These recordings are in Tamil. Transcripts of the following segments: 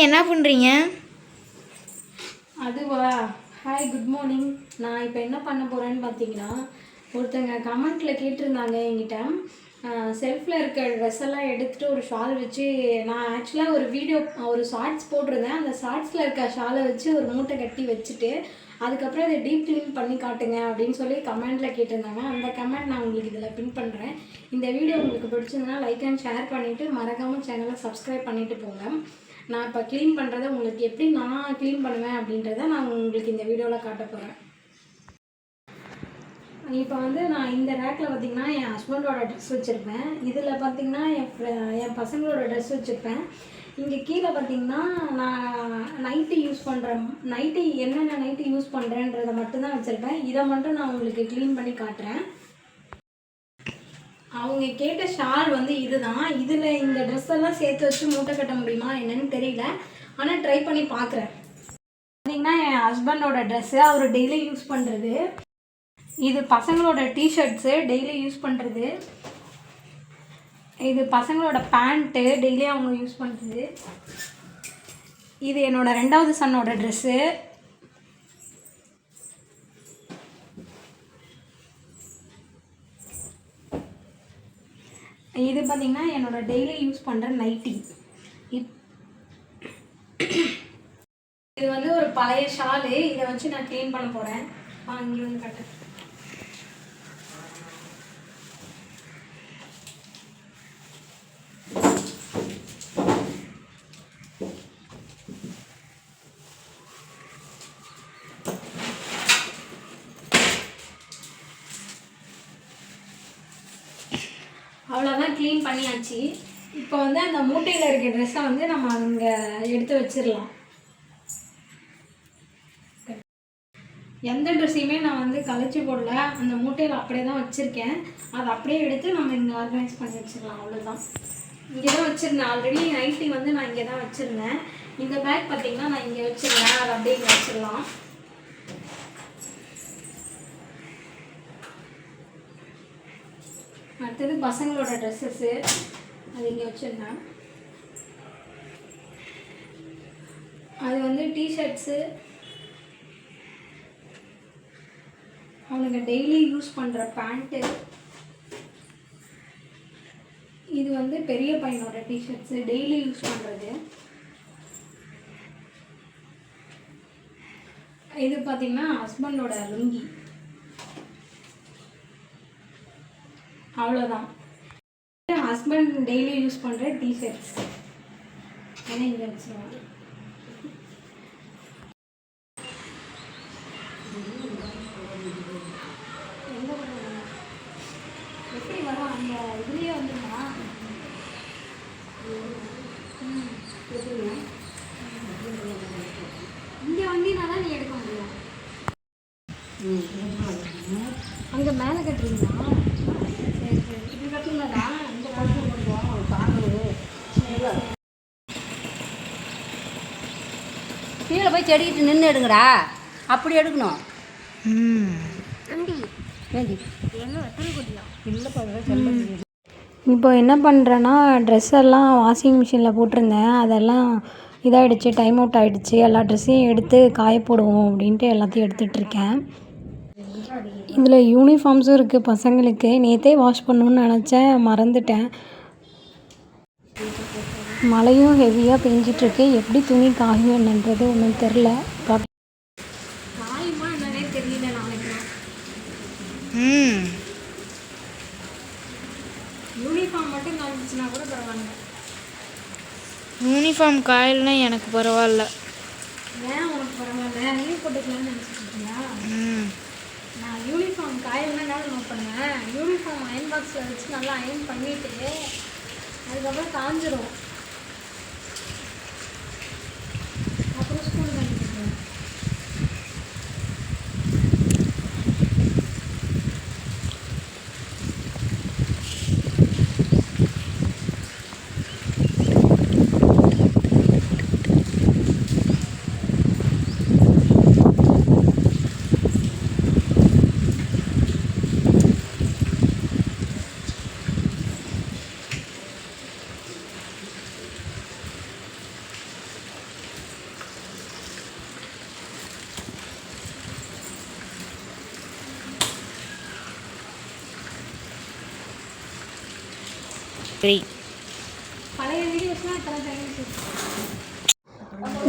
என்ன பண்ணுறீங்க? அதுவா? Hi, good morning. நான் இப்போ என்ன பண்ண போகிறேன்னு பார்த்தீங்கன்னா, ஒருத்தங்க கமெண்ட்டில் கேட்டிருந்தாங்க என்கிட்ட, செல்ஃபில் இருக்க ட்ரெஸ் எல்லாம் எடுத்துகிட்டு ஒரு ஷால் வச்சு, நான் ஆக்சுவலாக ஒரு ஷார்ட்ஸ் போட்டிருந்தேன். அந்த ஷார்ட்ஸில் இருக்க ஷாலை வச்சு ஒரு மூட்டை கட்டி வச்சுட்டு, அதுக்கப்புறம் அதை டீப் க்ளீன் பண்ணி காட்டுங்க அப்படின்னு சொல்லி கமெண்ட்டில் கேட்டிருந்தாங்க. அந்த கமெண்ட் நான் உங்களுக்கு இதில் பின் பண்ணுறேன். இந்த வீடியோ உங்களுக்கு பிடிச்சிருந்தனா லைக் அண்ட் ஷேர் பண்ணிவிட்டு மறக்காமல் சேனலை சப்ஸ்கிரைப் பண்ணிவிட்டு போங்க. நான் இப்போ க்ளீன் பண்ணுறதை உங்களுக்கு எப்படி நான் க்ளீன் பண்ணுவேன் அப்படின்றத நான் உங்களுக்கு இந்த வீடியோவில் காட்ட போகிறேன். இப்போ வந்து நான் இந்த ரேக்கில் பார்த்திங்கன்னா என் ஹஸ்பண்டோட ட்ரெஸ் வச்சுருப்பேன். இதில் பார்த்திங்கன்னா என் பசங்களோட ட்ரெஸ் வச்சுருப்பேன். இங்கே கீழே பார்த்திங்கன்னா நான் நைட்டி என்னென்ன நைட்டி யூஸ் பண்ணுறேன்றதை மட்டும்தான் வச்சுருப்பேன். இதை மட்டும் நான் உங்களுக்கு க்ளீன் பண்ணி காட்டுறேன். அவங்க கேட்ட ஷால் வந்து இதுதான். இதில் இந்த ட்ரெஸ் எல்லாம் சேர்த்து வச்சு மூட்டை கட்ட முடியுமா என்னன்னு தெரியல, ஆனால் ட்ரை பண்ணி பார்க்குறேன். பார்த்திங்கன்னா என் ஹஸ்பண்டோட ட்ரெஸ்ஸு அவர் டெய்லி யூஸ் பண்ணுறது. இது பசங்களோட டிஷர்ட்ஸு டெய்லி யூஸ் பண்ணுறது. இது பசங்களோட பேண்ட்டு டெய்லி அவங்க யூஸ் பண்ணுறது. இது என்னோடய 2வது சன்னோட ட்ரெஸ்ஸு. இது பார்த்திங்கன்னா என்னோடய டெய்லி யூஸ் பண்ணுற நைட்டி. இது வந்து ஒரு பழைய ஷாலு. இதை வச்சு நான் க்ளீன் பண்ண போகிறேன். இங்கே வந்து கட்டு. அவ்வளோதான், க்ளீன் பண்ணியாச்சு. இப்போ வந்து அந்த மூட்டையில் இருக்க ட்ரெஸ்ஸை வந்து நம்ம அங்கே எடுத்து வச்சிடலாம். எந்த ட்ரெஸ்ஸையுமே நான் வந்து கலைச்சி போடல, அந்த மூட்டையில் அப்படியே தான் வச்சுருக்கேன். அதை அப்படியே எடுத்து நம்ம இங்கே ஆர்கனைஸ் பண்ணி வச்சிடலாம். அவ்வளோதான். இங்கே தான் வச்சுருந்தேன். ஆல்ரெடி நைட்டி வந்து நான் இங்கே தான் வச்சுருந்தேன். இந்த பேக் பார்த்திங்கன்னா நான் இங்கே வச்சுருந்தேன். அதை அப்படியே இங்கே வச்சிடலாம். அடுத்தது பசங்களோட ட்ரெஸ்ஸஸ்ஸு அது இங்கே வச்சுருந்தேன். அது வந்து டிஷர்ட்ஸு அவனுக்கு டெய்லி யூஸ் பண்ணுற பேண்ட்டு. இது வந்து பெரிய பையனோட டிஷர்ட்ஸு டெய்லி யூஸ் பண்ணுறது. இது பார்த்திங்கன்னா ஹஸ்பண்டோட லுங்கி. அவ்வளோதான். ஹஸ்பண்ட் டெய்லி யூஸ் பண்ணுற டிஷர்ட்ஸ் ஏன்னா இங்கே வச்சுருவாங்க. எப்படி வரும் அந்த இதுலேயே வந்துருமா? இங்கே வந்தீங்கன்னா தான் நீ எடுக்க முடியும். அங்கே மேலே கட்டுறீங்களா? இது கட்டுங்களா? இந்த கட்டு கொஞ்சம் தாங்குது. கீழே போய் செடிக்கிட்டு நின்று எடுங்கடா. அப்படி எடுக்கணும். இப்போ என்ன பண்ணுறேன்னா, ட்ரெஸ் எல்லாம் வாஷிங் மிஷினில் போட்டிருந்தேன். அதெல்லாம் இதாகிடுச்சு, டைம் அவுட் ஆகிடுச்சு. எல்லா ட்ரெஸ்ஸையும் எடுத்து காய போடுவோம் அப்படின்ட்டு எல்லாத்தையும் எடுத்துகிட்ருக்கேன். இதில் யூனிஃபார்ம்ஸும் இருக்குது பசங்களுக்கு. நேற்றே வாஷ் பண்ணணுன்னு நினச்சேன், மறந்துட்டேன். மழையும் ஹெவியாக பெஞ்சிட்ருக்கு. எப்படி துணி காயும் என்னன்றது ஒன்றும் தெரில. காயுமா என்னன்னே தெரியல. நாளைக்கு யூனிஃபார்ம் மட்டும் காய்ச்சிச்சுன்னா கூட பரவாயில்ல. யூனிஃபார்ம் காயல்னா எனக்கு பரவாயில்ல. ஏன் உனக்கு பரவாயில்ல? லீவ் போட்டுக்கலாம்னு நினச்சிட்டு இருக்கீங்களா? நான் யூனிஃபார்ம் காயல்னா என்ன நோட் பண்ணுவேன். யூனிஃபார்ம் அயன் பாக்ஸில் வச்சு நல்லா அயன் பண்ணிவிட்டு அதுக்கப்புறம் காஞ்சிரும். அப்புறம் ஸ்கூல் பண்ணிட்டுருக்கேன். சரி. பழைய வீடியோஸ்லாம் எத்தனை டைம்?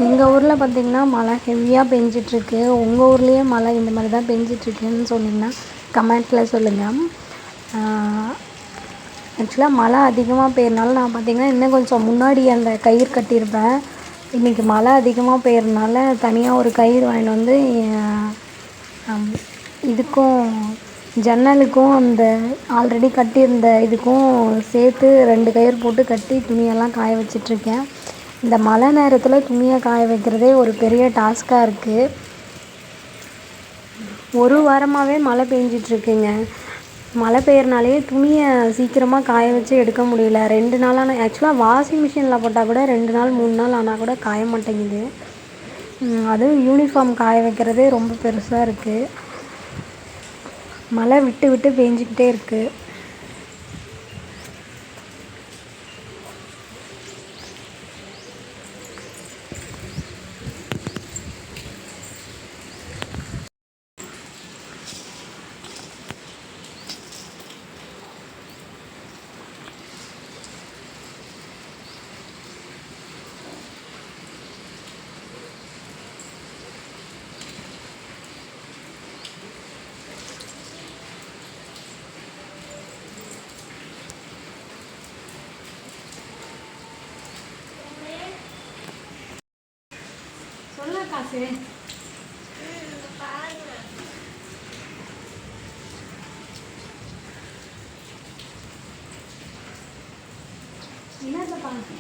எங்கள் ஊரில் பார்த்திங்கன்னா மழை ஹெவியாக பெஞ்சிட்ருக்கு. உங்கள் ஊர்லேயே மழை இந்த மாதிரி தான் பெஞ்சிட்ருக்குன்னு சொன்னிங்கன்னா கமெண்ட்டில் சொல்லுங்கள். ஆக்சுவலாக மழை அதிகமாக பெய்யறனால நான் பார்த்திங்கன்னா இன்னும் கொஞ்சம் முன்னாடி அந்த கயிறு கட்டியிருப்பேன். இன்றைக்கி மழை அதிகமாக பெய்யறனால தனியாக ஒரு கயிறு வாங்கிட்டு வந்து இதுக்கும் ஜன்னலுக்கும் அந்த ஆல்ரெடி கட்டியிருந்த இதுக்கும் சேர்த்து 2 கயிறு போட்டு கட்டி துணியெல்லாம் காய வச்சிட்ருக்கேன். இந்த மழை நேரத்தில் துணியை காய வைக்கிறதே ஒரு பெரிய டாஸ்க்காக இருக்குது. ஒரு வாரமாகவே மழை பெஞ்சிட்ருக்குங்க. மழை பெய்யறனாலே துணியை சீக்கிரமாக காய வச்சு எடுக்க முடியல. 2 நாளான ஆக்சுவலாக வாஷிங் மிஷினில் போட்டால் கூட 2 நாள் 3 நாள் ஆனால் கூட காய மாட்டேங்குது. அதுவும் யூனிஃபார்ம் காய வைக்கிறதே ரொம்ப பெருசாக இருக்குது. மழை விட்டு விட்டு பெஞ்சிக்கிட்டே இருக்குது. சொல்ல காசு என்னத்தை பார்த்து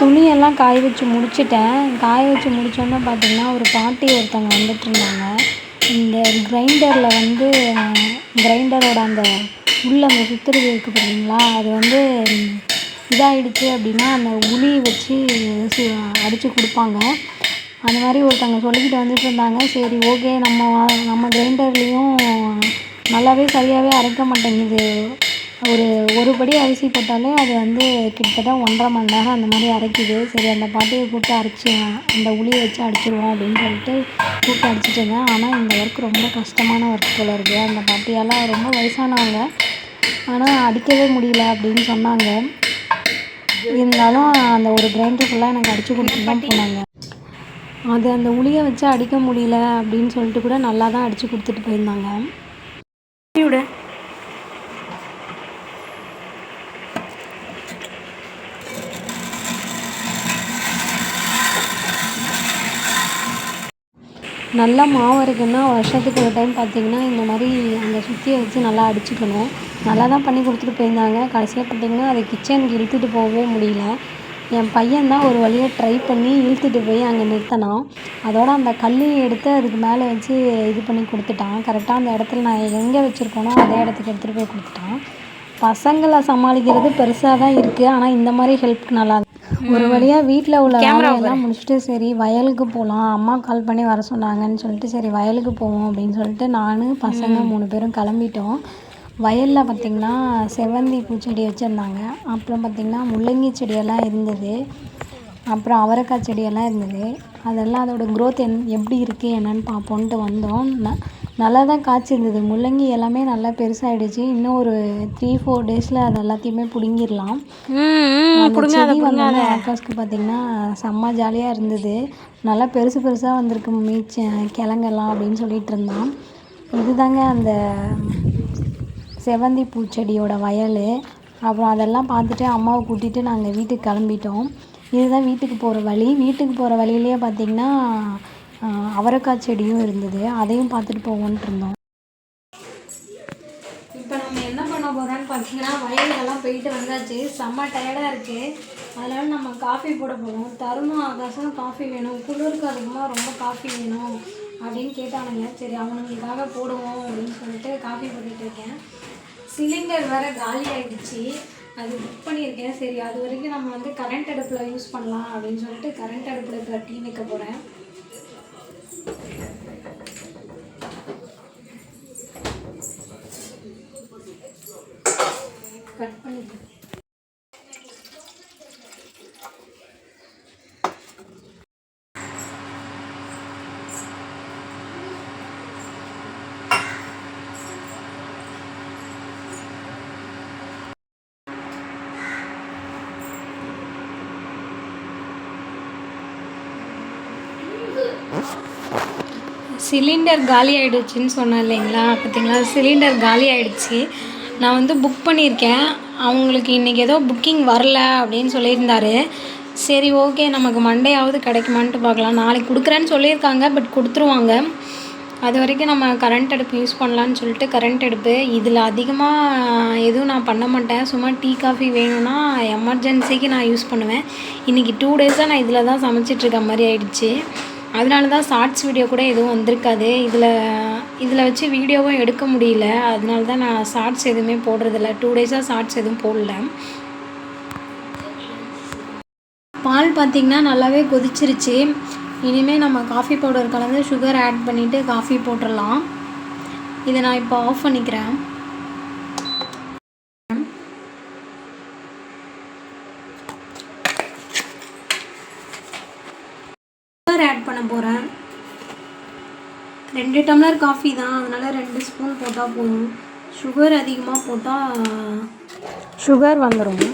துணியெல்லாம் காய வச்சு முடிச்சிட்டேன். காய வச்சு முடித்தோன்னே பார்த்திங்கன்னா ஒரு பாட்டி ஒருத்தவங்க வந்துட்டுருந்தாங்க. இந்த கிரைண்டரில் வந்து கிரைண்டரோட அந்த உள்ள அந்த சுற்றுறது இருக்குது பார்த்தீங்களா, அது வந்து இதாகிடுச்சு அப்படின்னா அந்த உளி வச்சு அடித்து கொடுப்பாங்க. அந்த மாதிரி ஒருத்தவங்க சொல்லிக்கிட்டு வந்துட்டு இருந்தாங்க. சரி ஓகே, நம்ம கிரைண்டர்லேயும் நல்லாவே சரியாகவே அரைக்க மாட்டேங்குது. ஒரு படி அரிசி போட்டாலே அது வந்து கிட்டத்தட்ட 1.5 மணி நேரம் அந்த மாதிரி அரைக்குது. சரி அந்த பாட்டியை கூப்பிட்டு அரைச்சி அந்த உளியை வச்சு அடிச்சிடுவோம் அப்படின்னு சொல்லிட்டு கூப்பிட்டு அடிச்சிட்டேங்க. ஆனால் இந்த ஒர்க் ரொம்ப கஷ்டமான ஒர்க் போல் இருக்குது. அந்த பாட்டியால் ரொம்ப வயசானவங்க, ஆனால் அடிக்கவே முடியல அப்படின்னு சொன்னாங்க. இருந்தாலும் அந்த ஒரு கிரைண்டர் ஃபுல்லாக எனக்கு அடித்து கொடுத்துட்டு தான் போனாங்க. அது அந்த உளியை வச்சு அடிக்க முடியல அப்படின்னு சொல்லிட்டு கூட நல்லா தான் அடித்து கொடுத்துட்டு போயிருந்தாங்க. நல்லா மாவு அரைக்கணும்னா வருஷத்துக்கு ஒரு டைம் பார்த்திங்கன்னா இந்த மாதிரி அந்த சுத்தியை வச்சு நல்லா அடிச்சுக்கணும். நல்லா தான் பண்ணி கொடுத்துட்டு போயிருந்தாங்க. கடைசியாக பார்த்திங்கன்னா அதை கிச்சனுக்கு இழுத்துட்டு போகவே முடியல. என் பையன் தான் ஒரு வழியாக ட்ரை பண்ணி இழுத்துட்டு போய் அங்கே நிறுத்தினான். அதோட அந்த கல்லையை எடுத்து அதுக்கு மேலே வச்சு இது பண்ணி கொடுத்துட்டான். கரெக்டாக அந்த இடத்துல நான் எங்கே வச்சுருக்கேனோ அதே இடத்துக்கு எடுத்துகிட்டு போய் கொடுத்துட்டான். பசங்களை சமாளிக்கிறது பெருசாக தான் இருக்குது. ஆனால் இந்த மாதிரி ஹெல்ப்க்கு நல்லா ஒரு வழியாக வீட்டில் உள்ள வேலையெல்லாம் முடிச்சுட்டு சரி வயலுக்கு போகலாம், அம்மா கால் பண்ணி வர சொன்னாங்கன்னு சொல்லிட்டு சரி வயலுக்கு போவோம் அப்படின்னு சொல்லிட்டு நான் பசங்க 3 பேரும் கிளம்பிட்டோம். வயலில் பார்த்திங்கன்னா செவ்வந்தி பூச்செடி வச்சுருந்தாங்க, அப்புறம் பார்த்திங்கன்னா முள்ளங்கி செடியெல்லாம் இருந்தது, அப்புறம் அவரைக்காய் செடியெல்லாம் இருந்தது. அதெல்லாம் அதோடய க்ரோத் எப்படி இருக்குது என்னென்னு பார்ப்போன்ட்டு வந்தோம். நல்லா தான் காய்ச்சிருந்தது. முள்ளங்கி எல்லாமே நல்லா பெருசாகிடுச்சு. இன்னும் ஒரு 3-4 டேஸில் அது எல்லாத்தையுமே பிடுங்கிடலாம். செடி வந்து ஆகாஷ்க்கு பார்த்திங்கன்னா செம்ம ஜாலியாக இருந்தது. நல்லா பெருசு பெருசாக வந்திருக்கு கிழங்கெல்லாம் அப்படின்னு சொல்லிகிட்டு இருந்தான். இதுதாங்க அந்த செவ்வந்தி பூச்செடியோட வயல். அப்புறம் அதெல்லாம் பார்த்துட்டு அம்மாவை கூட்டிகிட்டு நாங்கள் வீட்டுக்கு கிளம்பிட்டோம். இதுதான் வீட்டுக்கு போகிற வழி. வீட்டுக்கு போகிற வழியிலேயே பார்த்திங்கன்னா அவரைக்காய் செடியும் இருந்தது, அதையும் பார்த்துட்டு போவோன்ட்டு இருந்தோம். இப்போ நம்ம என்ன பண்ண போகிறோன்னு பார்த்தீங்கன்னா வயலுக்கெல்லாம் போயிட்டு வந்தாச்சு. செம்ம டயர்டாக இருக்குது. அதனால் நம்ம காஃபி போட போகிறோம். தருணும் ஆகாசம் காஃபி வேணும், குளிருக்கு அதுக்குமா ரொம்ப காஃபி வேணும் அப்படின்னு கேட்டானுங்க. சரி அவனுங்களுக்காக போடுவோம் அப்படின்னு சொல்லிட்டு காஃபி போட்டுட்டு இருக்கேன். சிலிண்டர் வேறு காலி ஆகிடுச்சு, அது புக் பண்ணியிருக்கேன். சரி அது வரைக்கும் நம்ம வந்து கரண்ட் அடுப்பில் யூஸ் பண்ணலாம் அப்படின்னு சொல்லிட்டு கரண்ட் அடுப்பில் இப்போ டீ வைக்க போகிறேன். கட் பண்ணிட்டு சிலிண்டர் காலி ஆகிடுச்சின்னு சொன்னேன் இல்லைங்களா, பார்த்திங்களா சிலிண்டர் காலி ஆகிடுச்சி. நான் வந்து புக் பண்ணியிருக்கேன். அவங்களுக்கு இன்றைக்கி ஏதோ புக்கிங் வரல அப்படின்னு சொல்லியிருந்தாரு. சரி ஓகே நமக்கு மண்டேயாவது கிடைக்குமான்ட்டு பார்க்கலாம். நாளைக்கு கொடுக்குறேன்னு சொல்லியிருக்காங்க, பட் கொடுத்துருவாங்க. அது வரைக்கும் நம்ம கரண்ட் அடுப்பு யூஸ் பண்ணலான்னு சொல்லிட்டு கரண்ட் அடுப்பு. இதில் அதிகமாக எதுவும் நான் பண்ண மாட்டேன். சும்மா டீ காஃபி வேணும்னா எமர்ஜென்சிக்கு நான் யூஸ் பண்ணுவேன். இன்றைக்கி 2 டேஸாக நான் இதில் தான் சமைச்சிட்ருக்க மாதிரி ஆயிடுச்சு. அதனால தான் ஷார்ட்ஸ் வீடியோ கூட எதுவும் வந்திருக்காது. இதில் வச்சு வீடியோவும் எடுக்க முடியல. அதனால தான் நான் ஷார்ட்ஸ் எதுவுமே போடுறதில்ல. 2 டேஸாக ஷார்ட்ஸ் எதுவும் போடல. பால் பார்த்திங்கன்னா நல்லாவே கொதிச்சிருச்சு. இனிமேல் நம்ம காஃபி பவுடர் கலந்து சுகர் ஆட் பண்ணிவிட்டு காஃபி போட்டுடலாம். இதை நான் இப்போ ஆஃப் பண்ணிக்கிறேன். ஆட் பண்ண போகிறேன். 2 டம்ளர் காஃபி தான், அதனால் 2 ஸ்பூன் போட்டால் போதும். சுகர் அதிகமாக போட்டால் சுகர் வந்துடும்.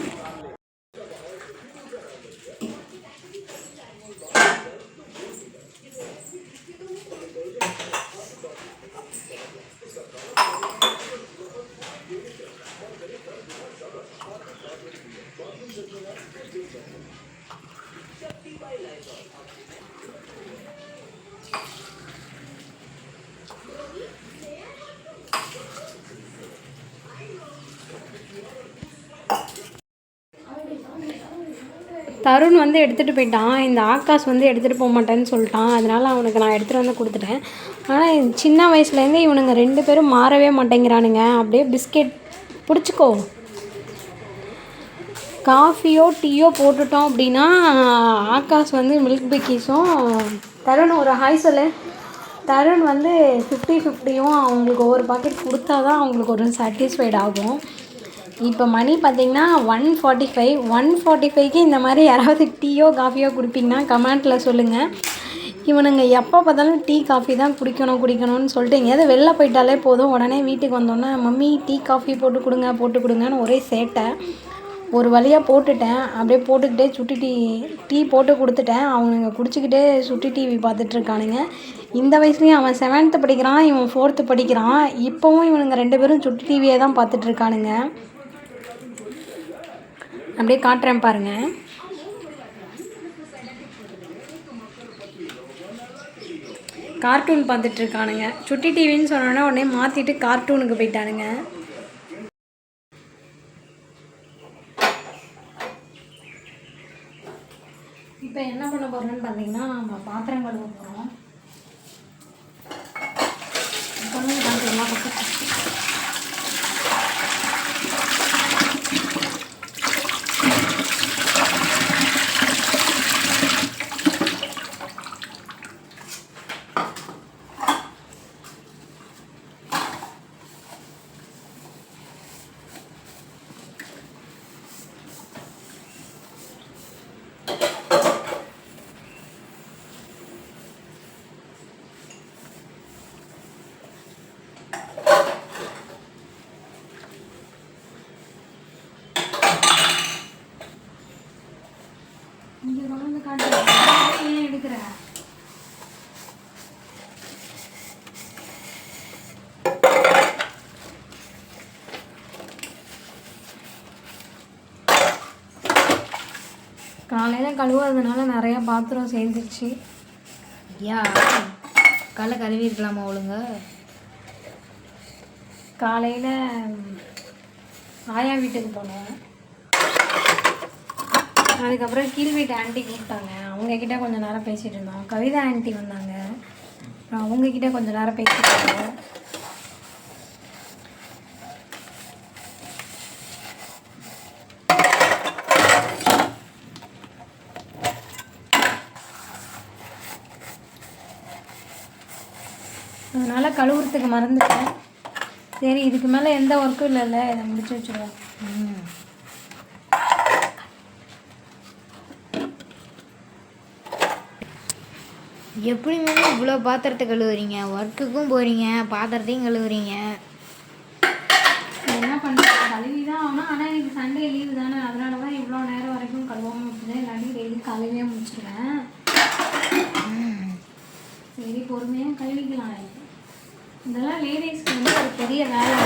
தருண் வந்து எடுத்துகிட்டு போயிட்டான். இந்த ஆகாஷ் வந்து எடுத்துகிட்டு போக மாட்டேன்னு சொல்லிட்டான். அதனால் அவனுக்கு நான் எடுத்துகிட்டு வந்து கொடுத்துட்டேன். ஆனால் சின்ன வயசுலேருந்தே இவனுங்க 2 பேரும் மாறவே மாட்டேங்கிறானுங்க. அப்படியே பிஸ்கெட் பிடிச்சிக்கோ, காஃபியோ டீயோ போட்டுட்டோம் அப்படின்னா ஆகாஷ் வந்து மில்க் பிக்கீஸும், தருண் ஒரு ஹாய் சொல்லு. தருண் வந்து 50-50யும் அவங்களுக்கு ஒவ்வொரு பாக்கெட் கொடுத்தா தான் அவங்களுக்கு ஒரு சாட்டிஸ்ஃபைட் ஆகும். இப்போ மணி பார்த்திங்கன்னா 1:45. 1:45க்கு இந்த மாதிரி யாராவது டீயோ காஃபியோ குடிப்பிங்கன்னா கமெண்ட்டில் சொல்லுங்கள். இவனுங்க எப்போ பார்த்தாலும் டீ காஃபி தான் குடிக்கணும்னு சொல்லிட்டு எங்கேயாவது வெளில போயிட்டாலே போதும், உடனே வீட்டுக்கு வந்தோன்னே மம்மி டீ காஃபி போட்டு கொடுங்கன்னு ஒரே சேட்டை. ஒரு வழியாக போட்டுட்டேன். அப்படியே போட்டுக்கிட்டே சுட்டி டீ போட்டு கொடுத்துட்டேன். அவனுங்க குடிச்சிக்கிட்டே சுட்டி டிவி பார்த்துட்ருக்கானுங்க. இந்த வயசுலேயும் அவன் 7th படிக்கிறான், இவன் 4th படிக்கிறான். இப்போவும் இவனுங்க 2 பேரும் சுட்டி டிவியே தான் பார்த்துட்ருக்கானுங்க. அப்படியே காட்டுறேன் பாருங்கள். கார்ட்டூன் பார்த்துட்ருக்கானுங்க. சுட்டி டிவின்னு சொன்னோன்னே உடனே மாற்றிட்டு கார்ட்டூனுக்கு போயிட்டானுங்க. இப்போ என்ன பண்ண போகிறோன்னு பார்த்தீங்கன்னா நம்ம பாத்திரம் கழுவ போகிறோம். இப்போ எல்லா பக்கம் இங்கே கொண்டு வந்து காட்டு. ஏன் எடுக்கிற? காலையில் கழுவாததுனால நிறையா பாத்திரம் சேர்ந்துருச்சு. யா காலை கழுவி இருக்கலாமா ஒழுங்க? காலையில் ஆயா வீட்டுக்கு போனோம். அதுக்கப்புறம் கீழ் வீட்டு ஆண்டி கூப்பிட்டாங்க. அவங்கக்கிட்ட கொஞ்சம் நேரம் பேசிகிட்டு இருந்தோம். கவிதா ஆண்டி வந்தாங்க. அப்புறம் அவங்கக்கிட்ட கொஞ்சம் நேரம் பேசிகிட்டு இருந்தோம். அதனால் கழுவுறதுக்கு மறந்துட்டேன். சரி, இதுக்கு மேலே எந்த ஒர்க்கும் இல்லைல்ல, இதை முடிச்சு வச்சுருவோம். எப்படி மேலே இவ்வளோ பாத்திரத்தை கழுவுறீங்க? ஒர்க்குக்கும் போகிறீங்க, பாத்திரத்தையும் கழுவுறீங்க. என்ன பண்ணுறது, கழுவி தான் ஆகணும். ஆனால் எனக்கு சண்டே லீவு தானே, அதனால தான் இவ்வளோ நேரம் வரைக்கும் கழுவாமல் விட்டுருந்தேன். இல்லாட்டி டெய்லி காலையிலே முடிச்சிடுவேன். சரி, பொறுமையாக கழுவிக்கலாம். இதெல்லாம் லேடிஸ்க்கு வந்து ஒரு பெரிய வேலை.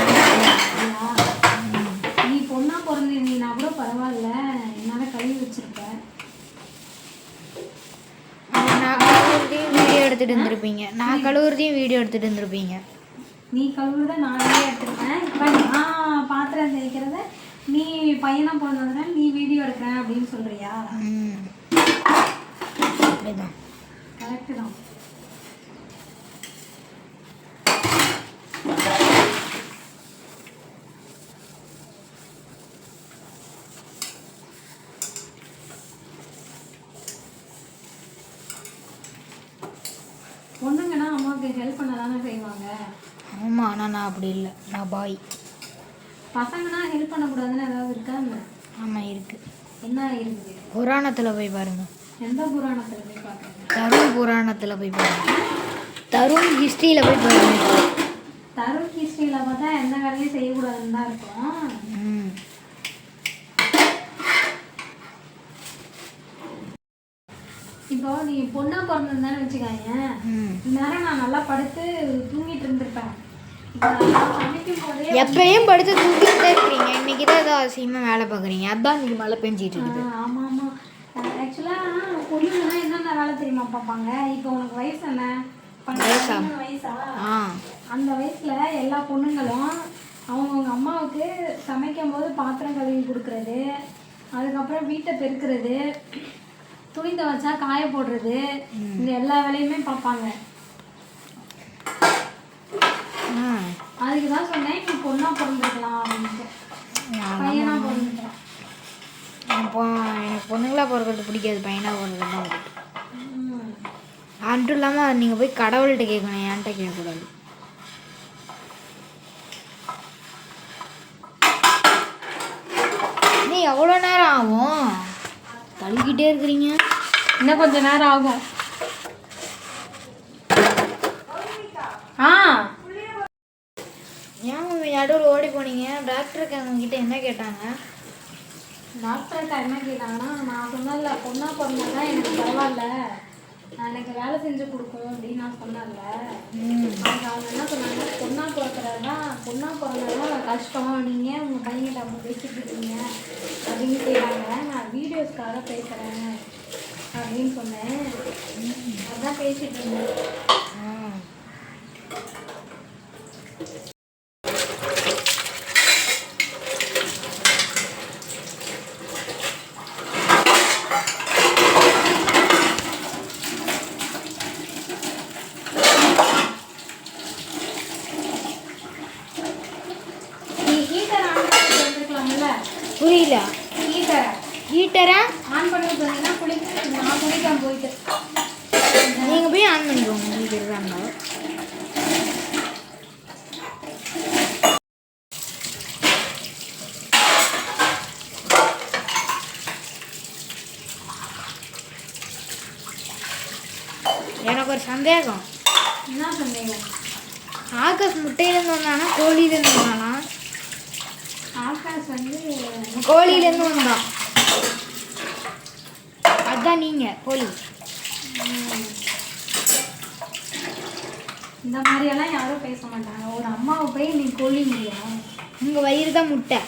நீ பொண்ணாக பிறந்திருந்தீங்கன்னா கூட பரவாயில்ல, என்னால் கழுவி வச்சுருப்பேன். நான் கழுவுறதையும் வீடியோ எடுத்துகிட்டு இருந்திருப்பீங்க. நான் கழுவுறதையும் வீடியோ எடுத்துகிட்டு இருந்திருப்பீங்க. நீ கழுவுறத நானே எடுத்துருப்பேன். இப்போ நான் பாத்திரம் தேய்க்கிறத நீ பையனாக பிறந்ததுனால நீ வீடியோ எடுக்கிறேன் அப்படின்னு சொல்கிறியா? அப்படிதான். கரெக்டு தான். பொண்ணுங்கன்னா அம்மாவுக்கு ஹெல்ப் பண்ண தானே செய்வாங்க. ஆமாம், ஆனால் நான் அப்படி இல்லை. நான் பாய். பசங்கன்னா ஹெல்ப் பண்ணக்கூடாதுன்னு ஏதாவது இருக்காங்க? ஆமாம், இருக்குது. என்ன இருக்குது? புராணத்தில் போய் பாருங்கள். எந்த புராணத்தில் போய் பார்க்குறேன்? தருண் புராணத்தில் போய் பாருங்கள். தருண் ஹிஸ்ட்ரியில் போய் பாருங்கள். தருண் ஹிஸ்ட்ரியில் பார்த்தா எந்த வேலையும் செய்யக்கூடாதுன்னு தான் இருக்கும். இப்போ நீ பொண்ணா பிறந்திருந்தான்னு வச்சுக்காங்க, இந்நேரம் நான் நல்லா படுத்து தூங்கிட்டு இருந்திருப்பேன். சமைக்கும் போதே எப்பயும் படுத்து தூங்கிட்டு தான் இருக்கிறீங்க. இன்னைக்கு தான் ஏதோ அவசியமாக வேலை பார்க்குறீங்க. அதான் இன்னைக்கு மழை பெஞ்சிட்டு இருக்குது. ஆமாம் ஆமாம். ஆக்சுவலாக பொண்ணுங்கன்னா என்னென்ன வேலை தெரியுமா பார்ப்பாங்க? இப்போ உனக்கு வயசு என்ன? வயசா? அந்த வயசில் எல்லா பொண்ணுங்களும் அவங்கவுங்க அம்மாவுக்கு சமைக்கும் போது பாத்திரம் கழுவி கொடுக்குறது, அதுக்கப்புறம் வீட்டை பெருக்கிறது, துணி துவைச்சா காய போடுறது, இந்த எல்லா வேலையுமே பார்ப்பாங்க. அதுக்கு தான் சொன்னேன் நீ பொண்ணா பிறந்திருக்கலாம் அப்படின்ட்டு. பையனா பிறந்திருக்கலாம். எனக்கு பொண்ணுங்களாக பிறக்கிறது பிடிக்காது, பையனாக பிறக்கிறது தான் பிடிக்கும். அதுவும் இல்லாமல் நீங்கள் போய் கடவுள்கிட்ட கேட்கணும், என்கிட்ட கேட்கக்கூடாது. நீ எவ்வளோ நேரம் ஆகும்? கழுவிக்கிட்டே இருக்கிறீங்க. இன்னும் கொஞ்சம் நேரம் ஆகும். ஏன் நடுவில் ஓடி போனீங்க? டாக்டருக்கு அவங்ககிட்ட என்ன கேட்டாங்க? டாக்டர்கிட்ட என்ன கேட்டாங்கன்னா, நான் சொன்னதில்ல பொண்ணா பிறந்தா எனக்கு பரவாயில்ல, நான் எனக்கு வேலை செஞ்சு கொடுக்கும் அப்படின்னு நான் சொன்னேன்ல. அதுக்கு அவங்க என்ன சொன்னாங்க, பொண்ணா பிறந்ததான் கஷ்டம், நீங்கள் உங்கள் பையன்கிட்ட அப்போ பேசிட்டு இருக்கீங்க அப்படின்னு கேட்டாங்க. நான் வீடியோஸ்க்காக பேசுகிறேன் அப்படின்னு சொன்னேன். அதான் பேசிட்டு இருந்தேன். புரியல. ஹீட்டரை ஆன் பண்ணி சொன்னீங்கன்னா குளிக்க நான் குளிக்காம போயிட்டு நீங்கள் போய் ஆன் பண்ணிக்கோங்க. உங்களுக்கு இருக்காங்க. எனக்கு ஒரு சந்தேகம். என்ன சந்தேகம்? ஆகாஷ் முட்டையிலேருந்து வந்தானா கோழியிலேருந்து வந்தானா? ஆகாஷ் வந்து கோழியிலேருந்து வந்தான். அதான் அதான் நீங்கள் கோழி. இந்த மாதிரியெல்லாம் யாரும் பேச மாட்டாங்க. ஒரு அம்மாவை போய் நீ கோழிங்கறியா? உங்கள் வயிறு தான் முட்டை.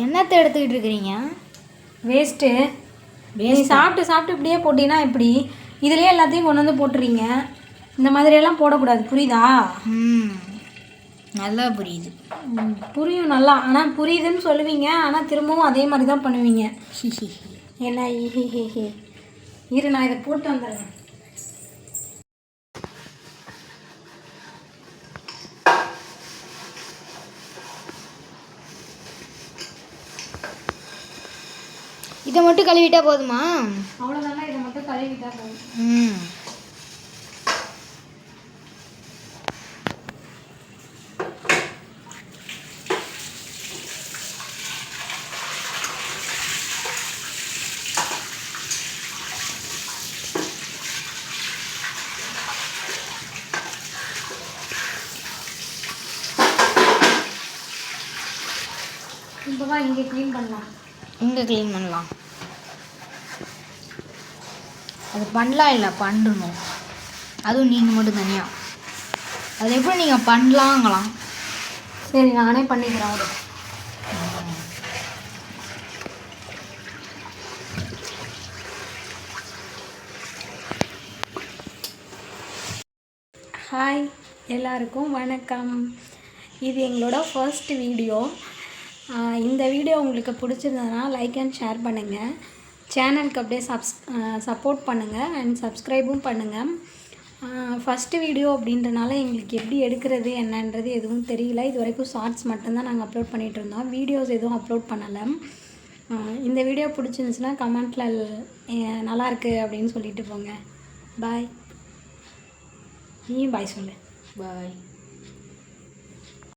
என்னத்தை எடுத்துக்கிட்டு இருக்கிறீங்க? வேஸ்ட்டு. நீ சாப்பிட்டு இப்படியே போட்டீங்கன்னா இப்படி இதுலேயே எல்லாத்தையும் கொண்டு வந்து போட்டுறீங்க. இந்த மாதிரியெல்லாம் போடக்கூடாது, புரியுதா? நல்லா புரியுது. புரியும் நல்லா. ஆனால் புரியுதுன்னு சொல்லுவீங்க, ஆனால் திரும்பவும் அதே மாதிரி தான் பண்ணுவீங்க. என்ன இரு, நான் இதை போட்டு வந்துடுறேன். இதை மட்டும் கழுவிட்டா போதுமா? அவ்வளோதானே, இதை மட்டும் கழுவிட்டா போதும். இப்போ தான் இங்கே க்ளீன் பண்ணலாம். இங்கே க்ளீன் பண்ணலாம். அது பண்ணலாம் இல்லை, பண்ணணும். அதுவும் நீங்கள் மட்டும் தனியாக. அது எப்படி நீங்கள் பண்ணலாங்களாம்? சரி, நானே பண்ணிக்கிறேன். ஒரு ஹாய் எல்லாருக்கும் வணக்கம். இது எங்களோட ஃபர்ஸ்ட் வீடியோ. இந்த வீடியோ உங்களுக்கு பிடிச்சிருந்ததுன்னா லைக் அண்ட் ஷேர் பண்ணுங்கள். சேனலுக்கு அப்படியே சப்போர்ட் பண்ணுங்கள் அண்ட் சப்ஸ்கிரைபும் பண்ணுங்கள். ஃபஸ்ட்டு வீடியோ அப்படின்றனால எங்களுக்கு எப்படி எடுக்கிறது என்னன்றது எதுவும் தெரியல. இது வரைக்கும் ஷார்ட்ஸ் மட்டும்தான் நாங்கள் அப்லோட் பண்ணிகிட்ருந்தோம். வீடியோஸ் எதுவும் அப்லோட் பண்ணலை. இந்த வீடியோ பிடிச்சிருந்துச்சுன்னா கமெண்ட்டில் நல்லாயிருக்கு அப்படின்னு சொல்லிட்டு போங்க. பாய். நீயும் பாய் சொல்லு. பாய்.